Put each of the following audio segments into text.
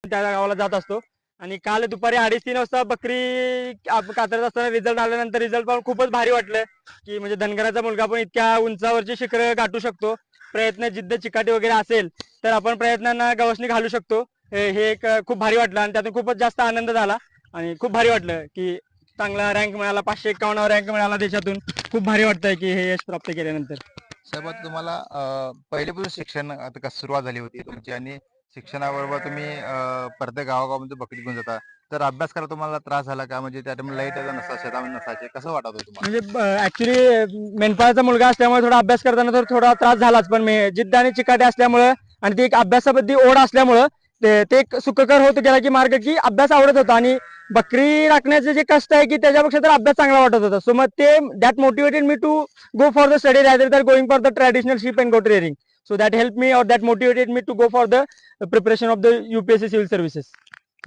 त्या गावाला जात असतो. आणि काल दुपारी 2:30-3 वाजता बकरी कातरत असताना रिझल्ट आल्यानंतर रिझल्ट पाहून खूपच भारी वाटलं, की म्हणजे धनगराचा मुलगा पण इतक्या उंचावरची शिखरं गाठू शकतो. प्रयत्न, जिद्द, चिकाटी वगैरे असेल तर आपण प्रयत्नांना गवसणी घालू शकतो. हे एक खूप भारी वाटलं आणि त्यातून खूपच जास्त आनंद झाला आणि खूप भारी वाटलं, की चांगला रँक मिळाला, 551 रँक मिळाला देशातून. खूप भारी वाटतंय की हे यश प्राप्त केल्यानंतर. साहेब आता तुम्हाला पहिल्यापासून शिक्षण आता कसं सुरुवात झाली होती तुमची आणि शिक्षणाबरोबर तुम्ही प्रत्येक गावागावामध्ये बकरी घेऊन जाता तर अभ्यास करायला तुम्हाला त्रास झाला का म्हणजे त्या टाइमला लाईट नसा शेतामध्ये नसायचे कसं वाटत होतं तुम्हाला? म्हणजे ऍक्च्युली मेंढपाळाचा मुलगा असल्यामुळे थोडा अभ्यास करताना तर थोडा त्रास झालाच, पण जिद्द आणि चिकाटी असल्यामुळं आणि ती एक अभ्यासाबद्दल ओढ असल्यामुळं ते एक सुखकर होत गेला की मार्ग, की अभ्यास आवडत होता. आणि बकरी राखण्याचे जे कष्ट आहे की त्याच्यापेक्षा तर अभ्यास चांगला वाटत होता. सो मग ते that motivated me to go for the study rather than going for the traditional sheep and goat rearing. So that help me और that motivated me to go for the preparation of the UPSC civil services.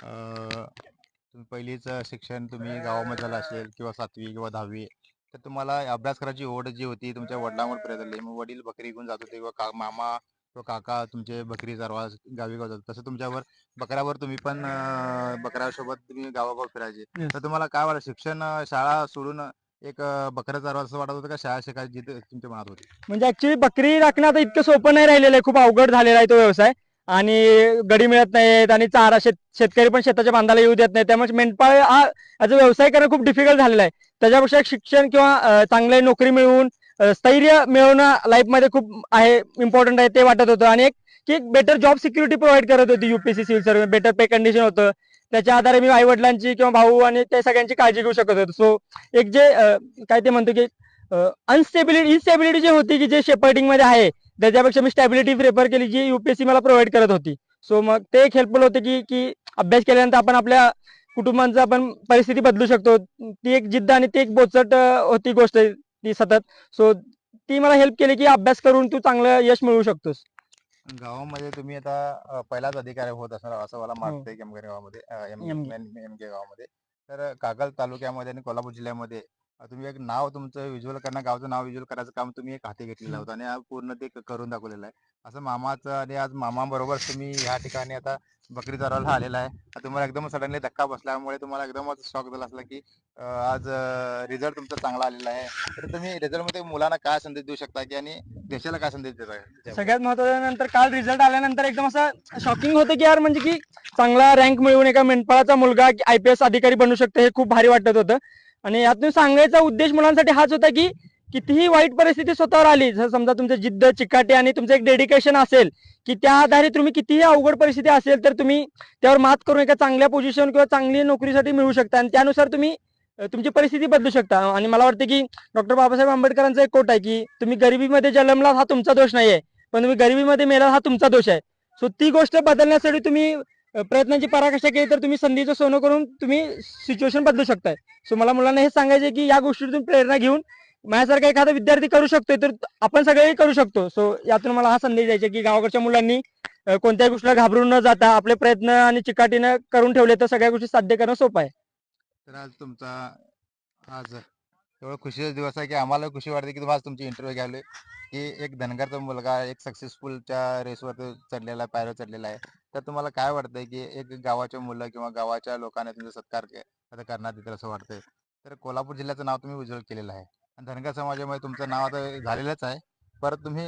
तुम्ही पहिलीच शिक्षण तुम्ही गावामध्ये झालं असेल किंवा 7वी किंवा 10वी तर तुम्हाला अभ्यास करायची ओढ जी होती तुमच्या वडिलांवर प्रेरित झाली मग वडील बकरी घेऊन जात होते किंवा मामा किंवा काका तुमचे बकरी चरवा गावी गाव जात तसं तुमच्यावर बकऱ्यावर तुम्ही पण बकऱ्यासोबत तुम्ही गावागाव फिरायचे Yes. तर तुम्हाला काय वाटलं शिक्षण शाळा सोडून एक बकऱ्या चरवा असं वाटत होतं का शाळा शिकायची जिद्द तुमच्या मनात होती? म्हणजे ऍक्च्युली बकरी राखणं आता इतकं सोपं नाही राहिलेलं आहे, खूप अवघड झालेला आहे तो व्यवसाय. आणि गडी मिळत नाहीत आणि चारा शेतकरी पण शेताच्या बांधाला येऊ देत नाही, त्यामुळे मेंढपाळ हा ॲज अ व्यवसाय करणं खूप डिफिकल्ट झालेला आहे. त्याच्यापेक्षा एक शिक्षण किंवा चांगली नोकरी मिळवून स्थैर्य मिळवणं लाईफमध्ये खूप आहे, इम्पॉर्टंट आहे ते वाटत होतं. आणि एक बेटर जॉब सिक्युरिटी प्रोव्हाइड करत होती UPSC सिव्हिल सर्व्हिस, बेटर पे कंडिशन होतं. त्याच्या आधारे मी आई वडिलांची किंवा भाऊ आणि ते सगळ्यांची काळजी घेऊ शकत होतो. सो एक जे काय ते म्हणतो की इनस्टेबिलिटी जी होती की जे शेपर्डिंग मध्ये आहे, त्याच्यापेक्षा मी स्टॅबिलिटी प्रेफर केली जी UPSC मला प्रोव्हाइड करत होती. सो मग ते एक हेल्पफुल होते की अभ्यास केल्यानंतर आपण आपल्या कुटुंबांचा आपण परिस्थिती बदलू शकतो. ती एक जिद्द आणि ती एक बोचट होती गोष्ट ती सतत. सो ती मला हेल्प केली की अभ्यास करून तू चांगलं यश मिळवू शकतोस. गावामध्ये तुम्ही आता पहिलाच अधिकारी होत असणार असं मला हो. वाटतंय एमगे गावामध्ये एमगे. एमगे गावामध्ये तर कागल तालुक्यामध्ये आणि कोल्हापूर जिल्ह्यामध्ये तुम्ही एक नाव तुमचं विज्युअल करणं गावचं नाव विज्युअल करायचं काम तुम्ही एक हाती घेतलेलं होतं आणि आज पूर्ण ते करून दाखवलेलं आहे असं मामाचं आणि आज मामाबरोबर तुम्ही ह्या ठिकाणी आता बकरी चरायला आलेला आहे तुम्हाला एकदम सडनली धक्का बसल्यामुळे तुम्हाला एकदमच शॉक झाला असला की आज रिझल्ट तुमचा चांगला आलेला आहे तर तुम्ही रिझल्ट मध्ये मुलांना काय संदेश देऊ शकता की आणि देशाला काय संदेश देता? सगळ्यात महत्त्वाचं नंतर काल रिझल्ट आल्यानंतर एकदम असं शॉकिंग होतं की यार, म्हणजे की चांगला रँक मिळवून एका मेंढपाळाचा मुलगा IPS अधिकारी बनू शकतो हे खूप भारी वाटत होतं. आणि यातून सांगायचा उद्देश मुलांसाठी हाच होता की कितीही वाईट परिस्थिती स्वतःवर आली, जर समजा तुमचं जिद्द, चिकाटी आणि तुमचं एक डेडिकेशन असेल, की त्या आधारे तुम्ही कितीही अवघड परिस्थिती असेल तर तुम्ही त्यावर मात करून एका चांगल्या पोझिशन किंवा चांगली नोकरीसाठी मिळू शकता आणि त्यानुसार तुम्ही तुमची परिस्थिती बदलू शकता. आणि मला वाटतं की डॉक्टर बाबासाहेब आंबेडकरांचा एक कोट आहे की तुम्ही गरिबीमध्ये जन्मला हा तुमचा दोष नाहीये, पण तुम्ही गरिबीमध्ये मेला हा तुमचा दोष आहे. सो ती गोष्ट बदलण्यासाठी तुम्ही प्रयत्नांची पराकाष्ठा केली तर तुम्ही संधीचं सोनं करून तुम्ही सिच्युएशन बदलू शकताय. सो मला मुलांना हे सांगायचं की या गोष्टीतून प्रेरणा घेऊन माझ्यासारखा एखादा विद्यार्थी करू शकतोय तर आपण सगळेही करू शकतो. सो यातून मला हा संदेश द्यायचा की गावाकडच्या मुलांनी कोणत्याही गोष्टीला घाबरून न जाता आपले प्रयत्न आणि चिकाटीनं करून ठेवले तर सगळ्या गोष्टी साध्य करणं सोपं आहे. तर आज तुमचा आज एवढा खुशीचा दिवस आहे की आम्हाला खुशी वाटते की तुम्हाला आज तुमची इंटरव्ह्यू घ्यायला की एक धनगरचा मुलगा एक सक्सेसफुलच्या रेसवर चढलेला आहे पायऱ्या चढलेला आहे तर तुम्हाला काय वाटतंय की एक गावाच्या मुलं किंवा गावाच्या लोकांना तुमचा सत्कार आता करण्यात येतील असं वाटतंय तर कोल्हापूर जिल्ह्याचं नाव तुम्ही उज्ज्वल केलेलं आहे आणि धनगर समाजामध्ये तुमचं नाव आता झालेलंच आहे परत तुम्ही